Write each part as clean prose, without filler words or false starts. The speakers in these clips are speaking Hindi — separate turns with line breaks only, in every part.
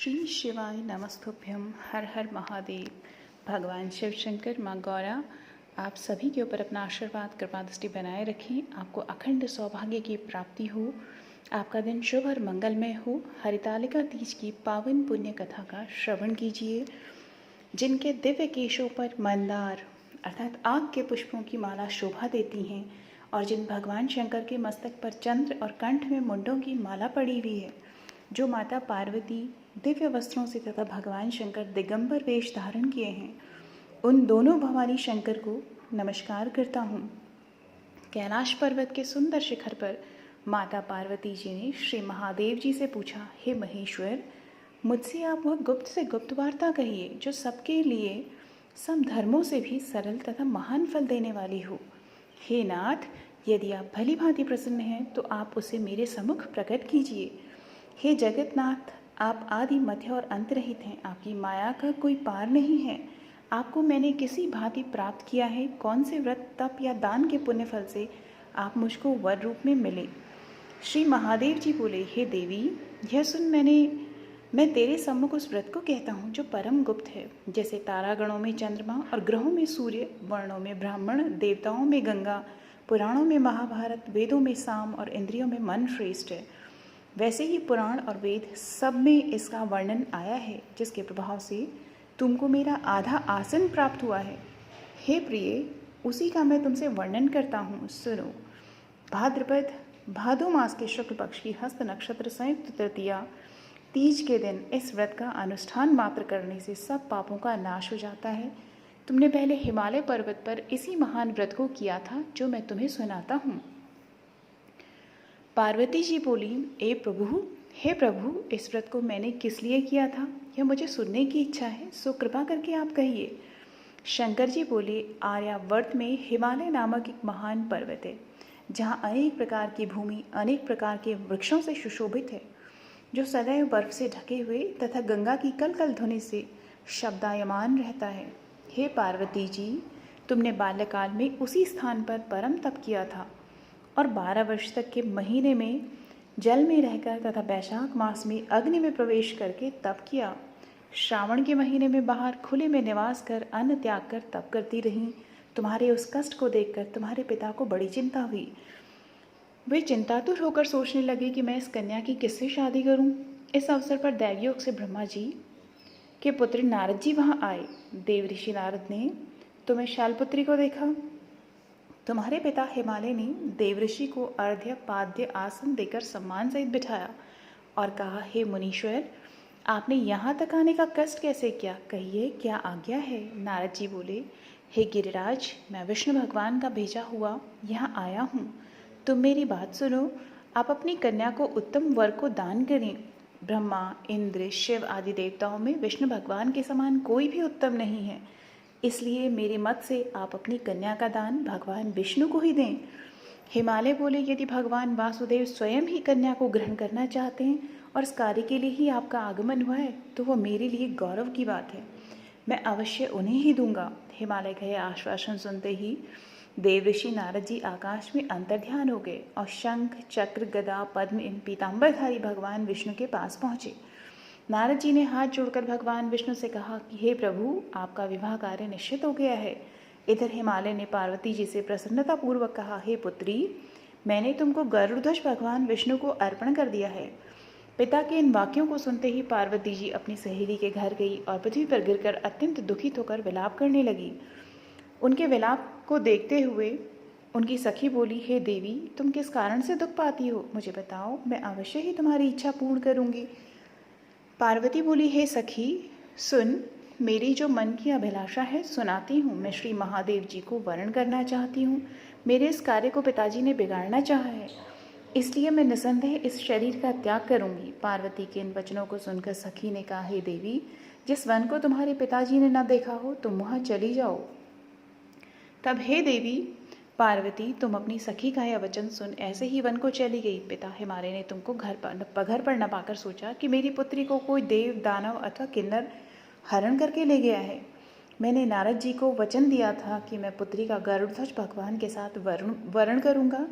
श्री शिवाय नमस्तुभ्यम। हर हर महादेव। भगवान शिव शंकर, माँ गौरा आप सभी के ऊपर अपना आशीर्वाद कृपा दृष्टि बनाए रखें। आपको अखंड सौभाग्य की प्राप्ति हो, आपका दिन शुभ और मंगलमय हो। हरितालिका तीज की पावन पुण्य कथा का श्रवण कीजिए। जिनके दिव्य केशों पर मंदार अर्थात आग के पुष्पों की माला शोभा देती हैं और जिन भगवान शंकर के मस्तक पर चंद्र और कंठ में मुंडों की माला पड़ी हुई है, जो माता पार्वती दिव्य वस्त्रों से तथा भगवान शंकर दिगंबर वेश धारण किए हैं, उन दोनों भवानी शंकर को नमस्कार करता हूँ। कैलाश पर्वत के सुंदर शिखर पर माता पार्वती जी ने श्री महादेव जी से पूछा, हे महेश्वर, मुझसे आप वह गुप्त से गुप्त वार्ता कहिए जो सबके लिए सब धर्मों से भी सरल तथा महान फल देने वाली हो। हे नाथ, यदि आप भली भांति प्रसन्न हैं तो आप उसे मेरे सम्मुख प्रकट कीजिए। हे जगन्नाथ, आप आदि मध्य और अंत रहित हैं, आपकी माया का कोई पार नहीं है। आपको मैंने किसी भांति प्राप्त किया है? कौन से व्रत, तप या दान के पुण्य फल से आप मुझको वर रूप में मिले? श्री महादेव जी बोले, हे देवी, यह सुन मैं तेरे सम्मुख उस व्रत को कहता हूँ जो परम गुप्त है। जैसे तारागणों में चंद्रमा और ग्रहों में सूर्य, वर्णों में ब्राह्मण, देवताओं में गंगा, पुराणों में महाभारत, वेदों में साम और इंद्रियों में मन श्रेष्ठ है, वैसे ही पुराण और वेद सब में इसका वर्णन आया है, जिसके प्रभाव से तुमको मेरा आधा आसन प्राप्त हुआ है। हे प्रिय, उसी का मैं तुमसे वर्णन करता हूँ, सुनो। भाद्रपद भादो मास के शुक्ल पक्ष की हस्त नक्षत्र संयुक्त तृतीया तीज के दिन इस व्रत का अनुष्ठान मात्र करने से सब पापों का नाश हो जाता है। तुमने पहले हिमालय पर्वत पर इसी महान व्रत को किया था जो मैं तुम्हें सुनाता हूँ। पार्वती जी बोली, हे प्रभु, इस व्रत को मैंने किस लिए किया था यह मुझे सुनने की इच्छा है, सो कृपा करके आप कहिए। शंकर जी बोले, आर्यावर्त में हिमालय नामक एक महान पर्वत है, जहाँ अनेक प्रकार की भूमि अनेक प्रकार के वृक्षों से सुशोभित है, जो सदैव बर्फ से ढके हुए तथा गंगा की कल कल ध्वनि से शब्दायमान रहता है। हे पार्वती जी, तुमने बाल्यकाल में उसी स्थान पर परम तप किया था और 12 वर्ष तक के महीने में जल में रहकर तथा वैशाख मास में अग्नि में प्रवेश करके तप किया। श्रावण के महीने में बाहर खुले में निवास कर अन्न त्याग कर तप करती रहीं। तुम्हारे उस कष्ट को देखकर तुम्हारे पिता को बड़ी चिंता हुई। वे चिंतातुर होकर सोचने लगे कि मैं इस कन्या की किससे शादी करूं। इस अवसर पर दैवयोग से ब्रह्मा जी के पुत्र नारद जी वहां आए। देव ऋषि नारद ने तुम्हें शैलपुत्री को देखा। तुम्हारे पिता हिमालय ने देवऋषि को अर्घ्य पाद्य आसन देकर सम्मान सहित बिठाया और कहा, हे मुनीश्वर, आपने यहाँ तक आने का कष्ट कैसे किया? कहिए, क्या आज्ञा है? नारद जी बोले, हे गिरिराज, मैं विष्णु भगवान का भेजा हुआ यहाँ आया हूँ। तुम मेरी बात सुनो। आप अपनी कन्या को उत्तम वर को दान करें। ब्रह्मा, इंद्र, शिव आदि देवताओं में विष्णु भगवान के समान कोई भी उत्तम नहीं है, इसलिए मेरे मत से आप अपनी कन्या का दान भगवान विष्णु को ही दें। हिमालय बोले, यदि भगवान वासुदेव स्वयं ही कन्या को ग्रहण करना चाहते हैं और इस कार्य के लिए ही आपका आगमन हुआ है, तो वो मेरे लिए गौरव की बात है, मैं अवश्य उन्हें ही दूंगा। हिमालय का यह आश्वासन सुनते ही देव ऋषि नारद जी आकाश में अंतर्ध्यान हो गए और शंख, चक्र, गदा, पद्म इन पीताम्बरधारी भगवान विष्णु के पास पहुँचे। नारद जी ने हाथ जोड़कर भगवान विष्णु से कहा कि हे प्रभु, आपका विवाह कार्य निश्चित हो गया है। इधर हिमालय ने पार्वती जी से प्रसन्नतापूर्वक कहा, हे पुत्री, मैंने तुमको गरुड़ध्वज भगवान विष्णु को अर्पण कर दिया है। पिता के इन वाक्यों को सुनते ही पार्वती जी अपनी सहेली के घर गई और पृथ्वी पर गिरकर अत्यंत दुखित होकर विलाप करने लगी। उनके विलाप को देखते हुए उनकी सखी बोली, हे देवी, तुम किस कारण से दुख पाती हो? मुझे बताओ, मैं अवश्य ही तुम्हारी इच्छा पूर्ण करूंगी। पार्वती बोली, हे सखी, सुन, मेरी जो मन की अभिलाषा है सुनाती हूँ। मैं श्री महादेव जी को वरण करना चाहती हूँ। मेरे इस कार्य को पिताजी ने बिगाड़ना चाहा है, इसलिए मैं निसंदेह इस शरीर का त्याग करूंगी। पार्वती के इन वचनों को सुनकर सखी ने कहा, हे देवी, जिस वन को तुम्हारे पिताजी ने न देखा हो तुम वहाँ चली जाओ। तब हे देवी पार्वती, तुम अपनी सखी का यह वचन सुन ऐसे ही वन को चली गई। पिता हिमालय ने तुमको घर पर न पाकर सोचा कि मेरी पुत्री को कोई देव, दानव अथवा किन्नर हरण करके ले गया है। मैंने नारद जी को वचन दिया था कि मैं पुत्री का गरुड़ध्वज भगवान के साथ वरण करूंगा।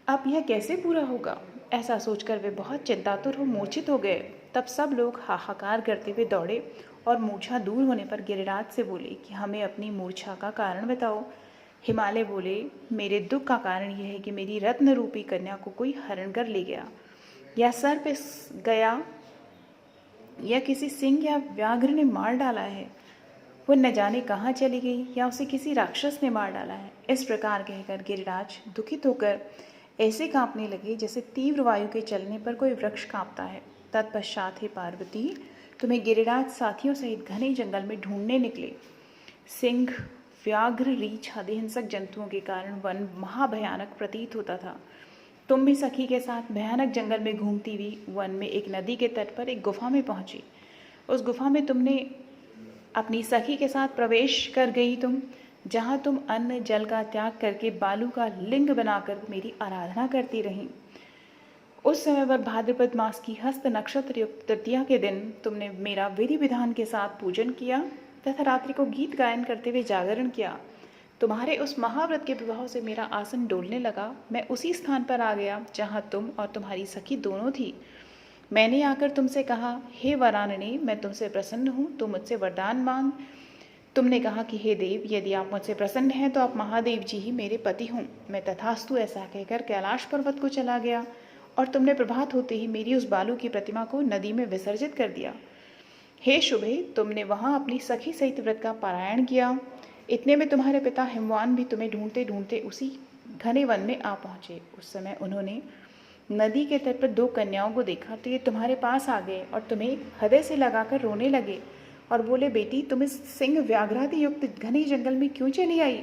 अब यह कैसे पूरा होगा? ऐसा सोचकर वे बहुत चिंतातुर हो मूर्छित हो गए। तब सब लोग हाहाकार करते हुए दौड़े और मूर्छा दूर होने पर गिरिराज से बोले कि हमें अपनी मूर्छा का कारण बताओ। हिमालय बोले, मेरे दुख का कारण यह है कि मेरी रत्न रूपी कन्या को कोई हरण कर ले गया, या सर पे गया, या किसी सिंह या व्याघ्र ने मार डाला है। वो न जाने कहाँ चली गई, या उसे किसी राक्षस ने मार डाला है। इस प्रकार कहकर गिरिराज दुखित होकर ऐसे कांपने लगे जैसे तीव्र वायु के चलने पर कोई वृक्ष कांपता है। तत्पश्चात हे पार्वती, तुम्हें गिरिराज साथियों सहित घने जंगल में ढूंढने निकले। सिंह, व्याघ्र, रीछ आदि हिंसक जंतुओं के कारण वन महाभयानक प्रतीत होता था। तुम भी सखी के साथ भयानक जंगल में घूमती हुई वन में एक नदी के तट पर एक गुफा में पहुंची। उस गुफा में तुमने अपनी सखी के साथ प्रवेश कर गई जहां तुम अन्न जल का त्याग करके बालू का लिंग बनाकर मेरी आराधना करती रही। उस समय पर भाद्रपद मास की हस्त नक्षत्र युक्त तृतीया के दिन तुमने मेरा विधि विधान के साथ पूजन किया तथा रात्रि को गीत गायन करते हुए जागरण किया। तुम्हारे उस महाव्रत के प्रभाव से मेरा आसन डोलने लगा। मैं उसी स्थान पर आ गया जहाँ तुम और तुम्हारी सखी दोनों थी। मैंने आकर तुमसे कहा, हे वरानने, मैं तुमसे प्रसन्न हूँ, तुम मुझसे वरदान मांग। तुमने कहा कि हे देव, यदि आप मुझसे प्रसन्न हैं तो आप महादेव जी ही मेरे पति हों। मैं तथास्तु ऐसा कहकर कैलाश पर्वत को चला गया और तुमने प्रभात होते ही मेरी उस बालू की प्रतिमा को नदी में विसर्जित कर दिया। हे शुभे, तुमने वहाँ अपनी सखी सहित व्रत का पारायण किया। इतने में तुम्हारे पिता हिमवान भी तुम्हें ढूंढते ढूंढते उसी घने वन में आ पहुँचे। उस समय उन्होंने नदी के तट पर दो कन्याओं को देखा तो ये तुम्हारे पास आ गए और तुम्हें हृदय से लगाकर रोने लगे और बोले, बेटी, तुम इस सिंह व्याघ्रादि युक्त घने जंगल में क्यों चली आई?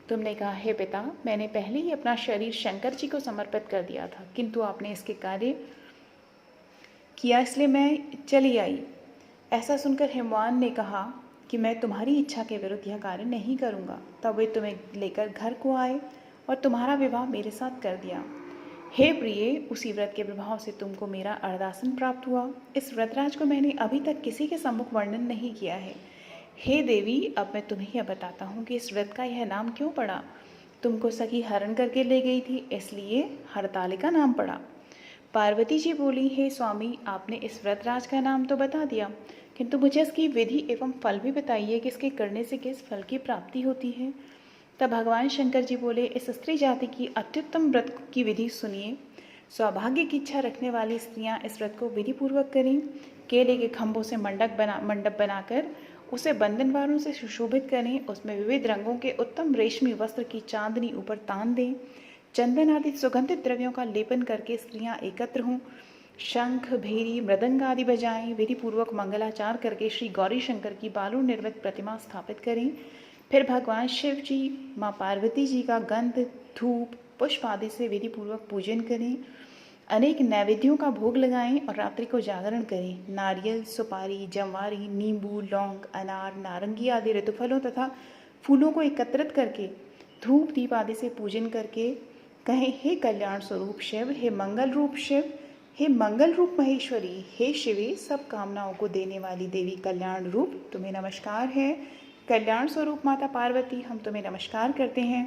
तुमने कहा, हे पिता, मैंने पहले ही अपना शरीर शंकर जी को समर्पित कर दिया था, किंतु आपने इसके कार्य किया इसलिए मैं चली आई। ऐसा सुनकर हिमवान ने कहा कि मैं तुम्हारी इच्छा के विरुद्ध यह कार्य नहीं करूँगा। तब वे तुम्हें लेकर घर को आए और तुम्हारा विवाह मेरे साथ कर दिया। हे प्रिय, उसी व्रत के प्रभाव से तुमको मेरा अर्दासन प्राप्त हुआ। इस व्रतराज को मैंने अभी तक किसी के सम्मुख वर्णन नहीं किया है। हे देवी, अब मैं तुम्हें यह बताता हूँ कि इस व्रत का यह नाम क्यों पड़ा। तुमको सखी हरण करके ले गई थी, इसलिए हरतालिका नाम पड़ा। पार्वती जी बोली, हे स्वामी, आपने इस व्रतराज का नाम तो बता दिया, किंतु मुझे इसकी विधि एवं फल भी बताइए कि इसके करने से किस फल की प्राप्ति होती है। तब भगवान शंकर जी बोले, इस स्त्री जाति की अत्युत्तम व्रत की विधि सुनिए। सौभाग्य की इच्छा रखने वाली स्त्रियां इस व्रत को विधि पूर्वक करें। केले के खंभों से मंडप बनाकर उसे बंधनवारों से सुशोभित करें। उसमें विविध रंगों के उत्तम रेशमी वस्त्र की चांदनी ऊपर तान दें। चंदन आदि सुगंधित द्रव्यों का लेपन करके स्त्रियां एकत्र हों। शंख, भेरी, मृदंग आदि बजाएं। विधि पूर्वक मंगलाचार करके श्री गौरी शंकर की बालू निर्मित प्रतिमा स्थापित करें। फिर भगवान शिव जी, माँ पार्वती जी का गंध, धूप, पुष्प आदि से विधि पूर्वक पूजन करें। अनेक नैवेद्यों का भोग लगाएं और रात्रि को जागरण करें। नारियल, सुपारी, जमवारी, नींबू, लौंग, अनार, नारंगी आदि ऋतुफलों तथा फूलों को एकत्रित करके धूप दीप आदि से पूजन करके कहें, हे कल्याण स्वरूप शिव, हे मंगल रूप शिव, हे मंगल रूप महेश्वरी, हे शिवे, सब कामनाओं को देने वाली देवी कल्याण रूप, तुम्हें नमस्कार है। कल्याण स्वरूप माता पार्वती, हम तुम्हें नमस्कार करते हैं।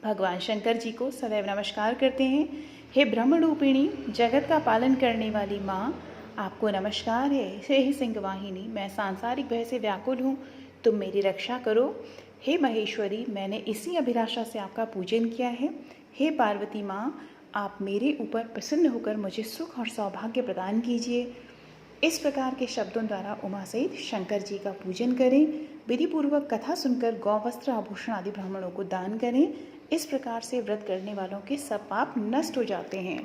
भगवान शंकर जी को सदैव नमस्कार करते हैं। हे ब्रह्म रूपिणी, जगत का पालन करने वाली माँ, आपको नमस्कार है। हे सिंहवाहिनी, मैं सांसारिक भय से व्याकुल हूँ, तुम मेरी रक्षा करो। हे महेश्वरी, मैंने इसी अभिलाषा से आपका पूजन किया है। हे पार्वती माँ, आप मेरे ऊपर प्रसन्न होकर मुझे सुख और सौभाग्य प्रदान कीजिए। इस प्रकार के शब्दों द्वारा उमा सहित शंकर जी का पूजन करें। विधि पूर्वक कथा सुनकर गौवस्त्र, आभूषण आदि ब्राह्मणों को दान करें। इस प्रकार से व्रत करने वालों के सब पाप नष्ट हो जाते हैं।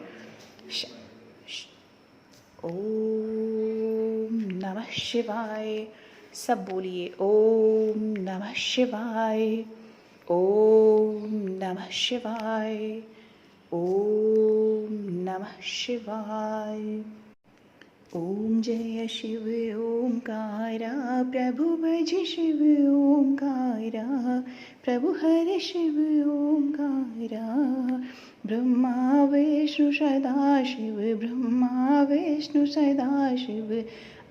ओम नमः शिवाय। सब बोलिए, ओम नमः शिवाय, ओम नमः शिवाय, ओम नमः शिवाय। ओम जय शिव ओंकारा, प्रभु भज शिव ओंकारा, प्रभु हर शिव ओंकारा। ब्रह्मा विष्णु सदा शिव, ब्रह्मा विष्णु सदा शिव,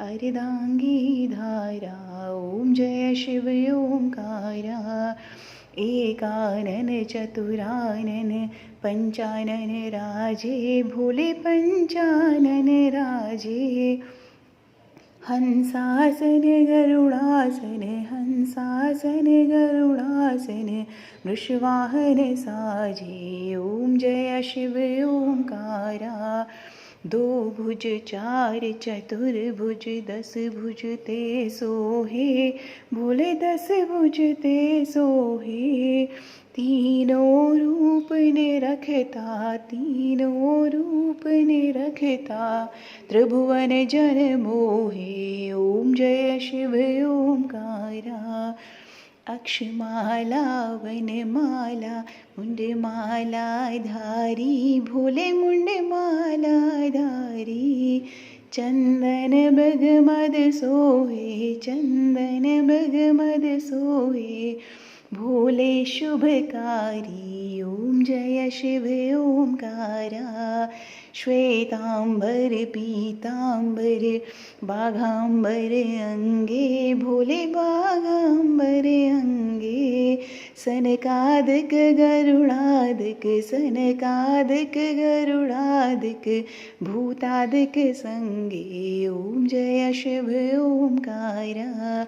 अर्धांगी धारा। ओम जय शिव ओंकारा, एकानन चतुरानन पंचानन राजे, भोले पंचानन राजे। हंसासन गरुडासन, हंसासन गरुडासन, वृषवाहन साजे। ओम जय शिव ओंकारा। दो भुज चार चतुर्भुज, 10 भुज ते सोहे, भोले 10 भुज ते सोहे। तीनों रूप निरखता, तीनों रूप निरखता, त्रिभुवन जन मोहे। ओम जय शिव ओंकारा। अक्षमाला वनमाला, मुंडमाला धारी, भोले मुंडमाला धारी। चंदन बगमद सोहे, चंदन बगमद सोहे, भोले शुभकारी। ओम जय शिव ओंकारा। श्वेतांबर पीतांबर, बाघांबर अंगे, भोले बाघांबर अंगे। सनकादिक गरुडादिक, सनकादिक गरुडादिक, भूतादिक संगे। ओम जय शिव ओंकारा।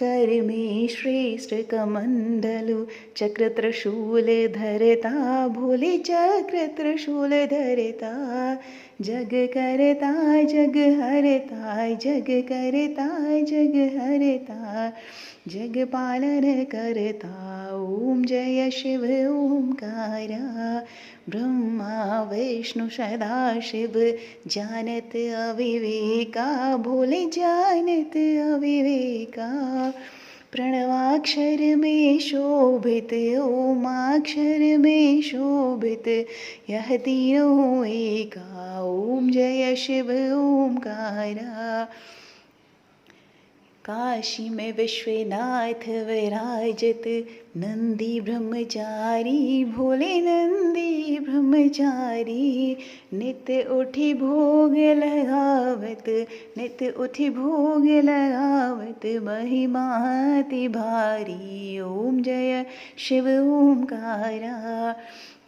कर में श्रेष्ठ कमंडलु, चक्र त्रिशूल धरता, भोले चक्र त्रिशूल धरता। जग करता जग हरता, जग करता जग हरता, जग पालन करता। ओम जय शिव ओंकारा। ब्रह्मा विष्णु सदाशिव, जानत अविवेका, भोले जानत अविवेका। प्रणवाक्षर में शोभित, ओमाक्षर में शोभित, यह तीनों एका। ओम जय शिव ओंकारा। काशी में विश्वनाथ विराजत, नंदी ब्रह्मचारी, भोले नंदी ब्रह्मचारी। नित्य उठी भोग लगावत, नित्य उठी भोग लगावत, महिमा अति भारी। ओम जय शिव ओंकारा।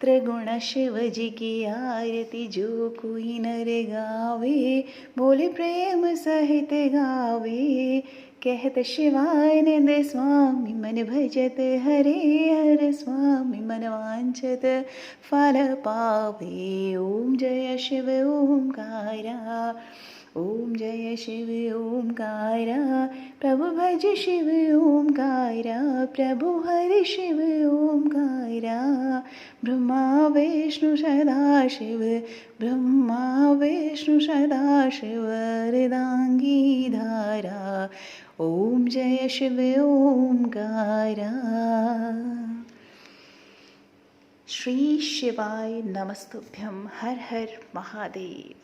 त्रिगुण शिव जी की आरती, जो कोई नर गावे, भोले प्रेम सहित गावे। कहत शिवानंद स्वामी, मन भजत हरे हर स्वामी, मन वांछत फल पावे। ओम जय शिव ओंकारा। ओम जय शिव ओंकारा। प्रभु भज शिव ओंकारा, प्रभु हरि शिव ओंकारा। ब्रह्मा विष्णु सदाशिव, ब्रह्मा विष्णु सदाशिव, अर्धांगी धारा। ओम जय शिव ओंकारा। श्री शिवाय नमस्तुभ्यं। हर हर महादेव।